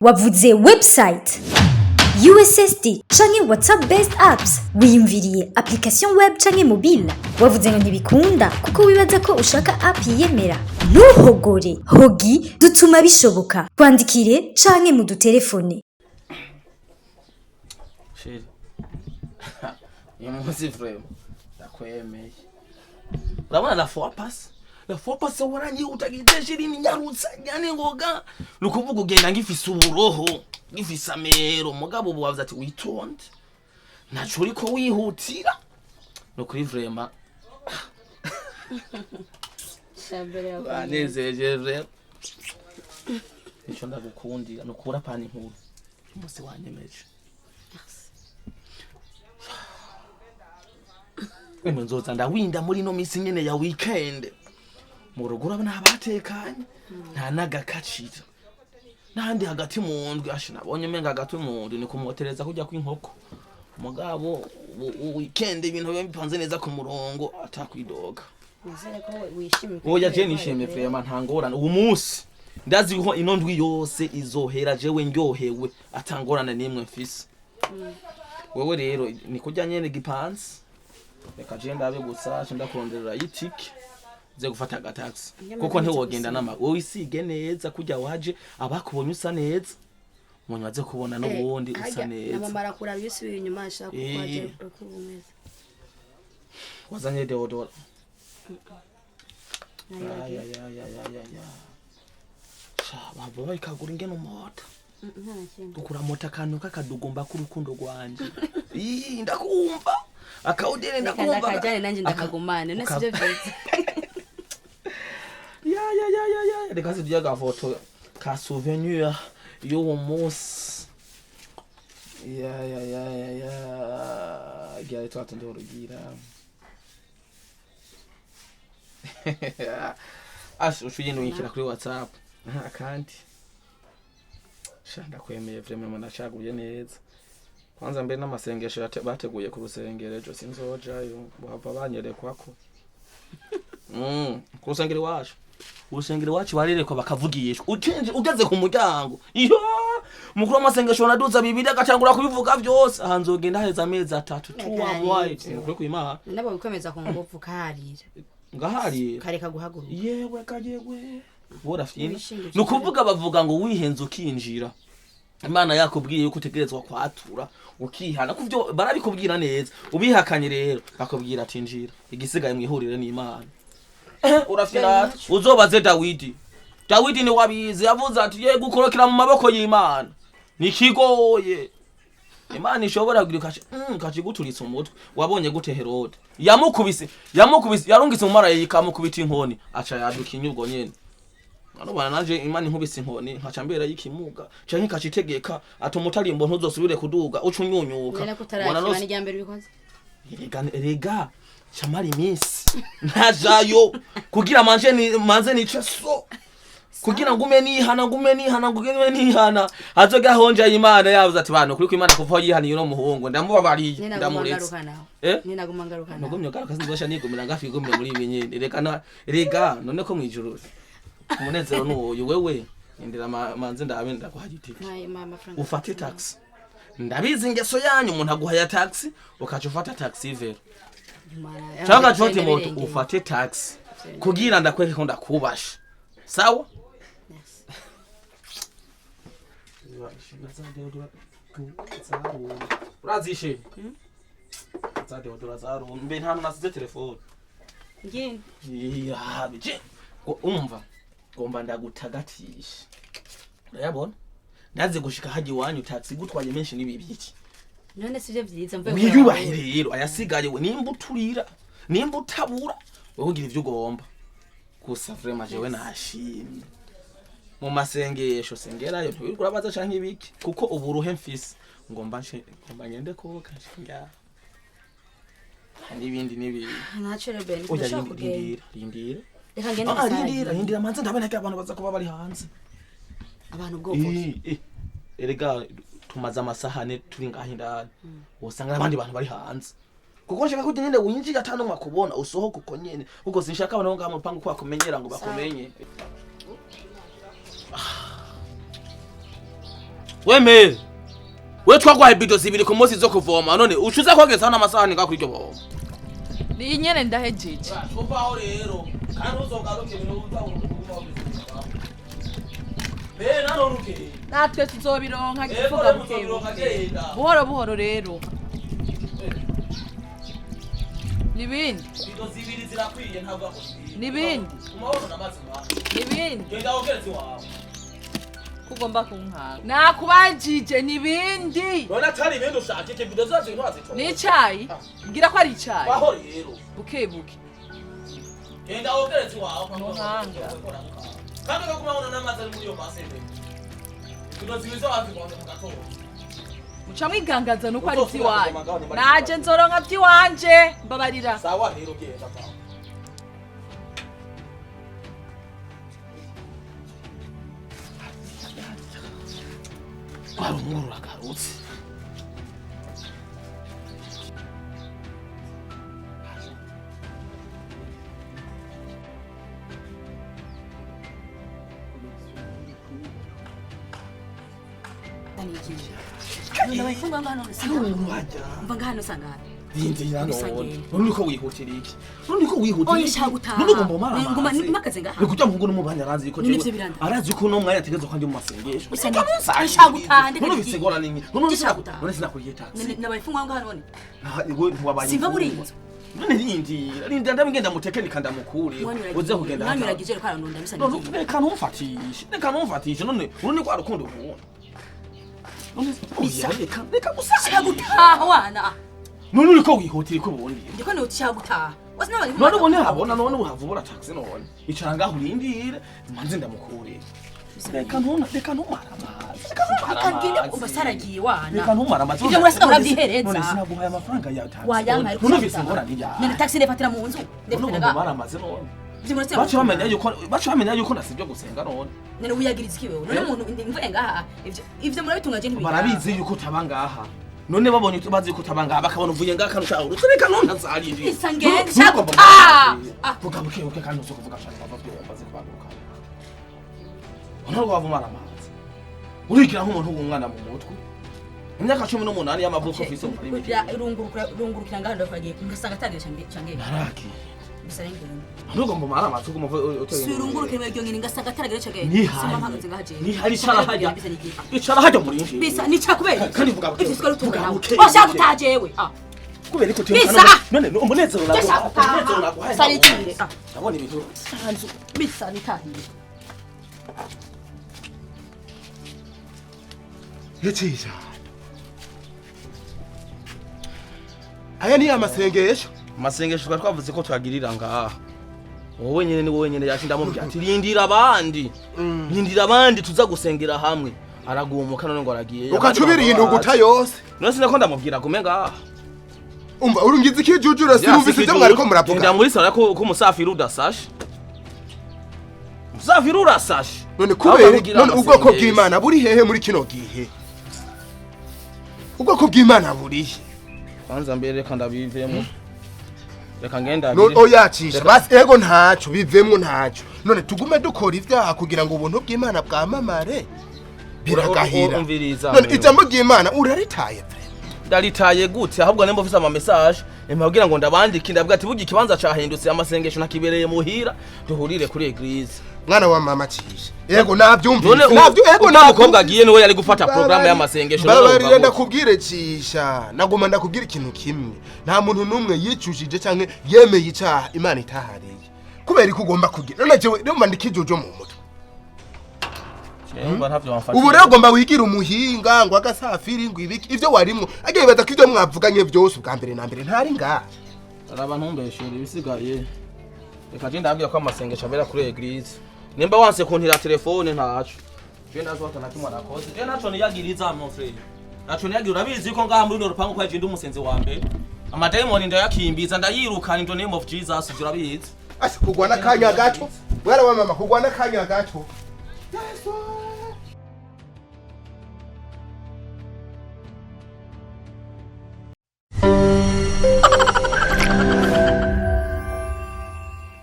wavuze website USSD canke WhatsApp based apps wiyumviriye application web canke mobile wavuze ngo ntibikunda kuko wibaza ko ushaka app yiyemera ntuhogore hogi dutuma bishoboka kwandikire canke mu dutelefone sheri Imuzi frame ndakwemeye urabona la fois passe warangiye utagiteje irini nyarutsa nyane ngoga nukuvuga ugenda ngifise uburoho ngifise amero mugabo ubu wavuze ati witonde naco uriko wihutira no kuri vrema shabere yako anezeje vrema nico ndagukundira no kura pani nkuru umunsi wanyemeje Eno nzoza ndawinda muri no misi nyene ya weekend mu rugo urabona abatekanye nta nagakacira nandi hagati mu ndwi ashinabonye menga hagati mu ndwi ni kumotereza kujya kwinkoko mugabo weekend ibintu bipanze neza ku murongo atakwidoga nizere ko wishimye oya je nishimye vrema ntangorana uwo munsi ndazi ko ino ndwi yose izohera jewe ndyohewe atangorana nimwe mfise wewe rero ni kujya nyene gipanze reka je ndabe gusa ndakonderera itike ze gufata agataxi kuko ntiwogenda nama wowe isige neza kujya waje abakubonye usa neza munyu aze kubona no bundi usa neza namamara kuraba ibisubiye inyuma ashaka kwaje ukubumeza wazanye deodora ya babo ikagura ingene umota ukura mota kantu kakadugomba ku rukundo rwanje ndakumva akaudere ndakumva ndakajane nanje ndakagumane nasivyo byiza ya reka sivyo gafoto ka souvenir yo munsi ya gari twatende urugira ushuye n'uyikira kuri WhatsApp kandi shanda kwemeye vraiment ndashaguriye neza kwanza mbere n'amasengesho bateguye ku rusengero ejo sinzojayo bava banyerekwa ko ku rusengero wacu urusengero wacu barerekwa bakavugishwa ugeze ku muryango iyo mukuru w'amasengesho naduza bibiri agacangura kubivuga byose ahanzogenda heza amezi 3 tuwamwaye kuri kwimana nabo bikomeza ku ngufu kaharira ngaharira kareka guhaguruka yewe kajegwe borafyina nukuvuga bavuga ngo wihenze ukinjira Imana yakubwiye yuko utegerezwa kwatura ukihana kuvyo barabikubwira neza ubihakanye rero bakubwira ati njira igisigaye mwihurire n'Imana urafyina uzobaze Dawidi ni wabizi yavuze ati ye gukorokera mu maboko y'Imana nikigoye Imana ishobora kugira kachiguturitsa umutwe wabonye gute Herode yamukubise yarungitse mu mara yikamukubita inkoni aca yaduka inyubwo nyene Anobana nanje Imana inkubise inkoni nkaca mbera yikimuga canke kacitegeka atumutarimbo ntuzosubire kuduga ucunyunyuka bona no ni jambere bikoze rega chamari iminsi ntajayo kugira manze nice so kugira ngume nihana azoga honja Imana yavuze ati bano kuri Imana kuva yihaniye no muhungu ndamubabariye ndamuretse ninaguma ngarukana nugumye garuka sinzosha nigumira ngafi igumye muri ibi nyene rega none ko mwijuru umunezero nuwo wewe indira manze ndabenda kuhagitiki ufate taxi ndabizi ingeso yanyu umuntu aguhaya taxi ukaca ufata taxi vero cyangwa chote moto ufate taxi kugira ndakweke ko ndakubasha sawa urazishe zade odora mbe nta nasize telefone ngene ya bije umva gomba ndagutagatisha urayabona naze gushika haji wanyu taxi gutwaye menshi nibibiki none sivyo byiza mvuye wiyubahe rero ayasigaye we nimba uturira nimba utabura wowe ugira ivyo ugomba gusa vraiment jewe nashimye mu masengesho sengerayo ntibirwa baza canke ibiki kuko uburuhe mfise ngomba ngende ko kashinga n'ibindi ntaco rebe rindira reka ngende rindira manze ndabona ko abantu baza kuba bari hanze abantu bwoko erega tumaze amasahane turi ngaho indani usanga n'abandi bantu bari hanze kuko nshaka ko nyine winjiye atano makubona usohoka uko nyene uko sinshaka abantu ngaho mu pangu kwa kumenyera ngo bakumenye Wemere. We twagwaye bido zibiri ku munsi zo kuvoma none ucuza kwageza n'amasahani ngakuri ryo bomo. Ni nyene ndahejeje. Uvaho rero kandi uzogaruke mu uzaho. Bena noruke. Natwe tuzobironka gifuka bukebuke. Buhoro buhoro rero. Nibindi. Bido zibiri zirakwiye ntabwo ako. Nibindi. Umabona namazima. Nibindi. Genda ogeretse wawe. Kugomba kunkanga. Nakubanjije nibindi. None atari ibindi ushaka iki bido zaje ntwazitora. Ni icayi? Ngira ko ari icayi. Baho rero. Bukebuke. Genda ogeretse wawe. Muhanga. Kandi kumabona namazi ari muri yo basende. Bido zibizo wazigonze mu gatondo. Muca mwigangaza nuko ari ziwanje. Naje nzoronka vyiwanje mbabarira. Sawa rero genda pa. Umuru ragarutse. Ndabayifunga ngano mva ngano sangana. Yinjira none. None ko wihutira iki? None ko wihutira. Oya shaka gutaha. None ngomba mara. Ngomba nimakaze ngaha. Nikuja mungu n'umubanya arazi ko Nivyo biranda. arazi ko no mwanya ategezwe kwanje mu masengesho. Shaka gutaha ndeka. None bisegora nini? None sinakuriye taxi. Ndabayifunga ngano none. Yego ntiwabanye. Simva muri inzu. None yindira. Rinda ndabigenda mutekenika ndamukure. Uze kugenda. Mwanyuragije rero karandonda bisa none. Reka ntumfatishe. Reka ntumfatishe none kwa rukundo ubona. None bisa reka shaka gutaha wana. None uriko wihutira ko ubundi. Ndiko ni ushaka gutaha. None ubone habona none uhavubura taxi none. Icara ngaho urindire manze ndamukure. Reka ntumara amazi. Reka ngende ubasaragiye wana. Reka ntumara amazi. Ivyo murasiga murabyihereza. None sinaguhaye amafaranga ya taxi. Wayanga ariko. None bisengora nijya. None taxi nefatira mu nzu. None ntumara amazi none. Bacu bamenya yuko nasibyo gusenga none. None uyagiriza iki wewe? None umuntu imvuye ngaha ivyo murabitungaje ntibika. Barabizi yuko utabangaha. None babonye bazi yuko utabangaha bakabona uvuye ngaha kanusha uruseka none azarindi. Isangenze shaguta. Vuga buke kandi uzo kuvuga cyane bavyo baze kwaguka. None wavumara amazi. Urigira nk'umuntu w'umwana mu mutwe. Imyaka 18 y'amavuko ofise muri miti. Rungurukira ngaha ndafagiye ngasanga atagire cange. Naraki. Bisarengera. Ntugomba mara amazi ko muve uteye. Surunguruke mwe gyongene ngasanga atagire cange. Simba mpagaze ngaha je. Ni hari cara hajya. Icara hajya muri inji. Bisa ni cakubera. Kandi vuga buke. Ifiswe rutunga nawe. Oshaka utajewe. Kubera ko tiyo none umunezero nako. Sarikire. Ndabona ibintu. Bisa nitahiye. Cisha. Aya ni amasengesho. Amasengesho twavuze ko twagirira ngaha. Wowe nyene ni wowe nyene yashinda mu byati rindira abandi. Rindira abandi tuza gusengera hamwe. Aragumuka none ngo aragiye. Ukacubira ibintu guta yose. None sinako ndamubwira gume ngaha. Umva urungize ikijujura sinumvise ibyo mwari ko muravuga. Nda muri sala ko umusafiri udasashe. Musafiri urasashe. None kubera none ubwoko bw'Imana buri hehe muri kino gihe. Ubwoko bw'Imana burihe. Banza mbere reka ndabivemo. Reka ngenda abiri. No oyacisha basi ego ntacu bivemwo ntacu. None tugume dukora ivyaha kugira ngo ubuntu bw'Imana bwamamare. Biragahira. None ijambo ry'Imana uraritaye. Daritaye gute ahubwo nembo mfise ama message mpabwira ngo ndabandike ndabwira ati bugi kibanza cahindutse amasengesho nakibereye muhira duhurire kuri eglise mwana wa mama Cisha yego navyumvise ego namukobwa agiye niwe yari gufata programme y'amasengesho babarire ndakubwire Cisha naguma ndakubwira ikintu kimwe nta muntu numwe yicujije canke yemeye icaha Imana itahariye kubera ko ugomba kugira none jewe ndumva ndikijojo mu mutwe ubu rero ugomba wigira umuhinga ngo agasafiri ngo ibiki ivyo warimwo agiye baza kwivyo mwavuganye byose ubwa mbere na mbere ntari ngaha araba ntumbeshere ibisigaye reka je ndabwira ko amasengesho abera kuri eglise nimba wanse kuntira telefone ntaco je nazota nakimwa nakoze je naco niyagiriza mon frère naco niyagira urabizi ko ngaha muri no rupangu kwa je ndi umusenzi wa mbere amademoni ndayakimbiza ndayirukana in the name of Jesus urabizi ase kugwana kanya gato mwara wa mama kugwana kanya gato Yesu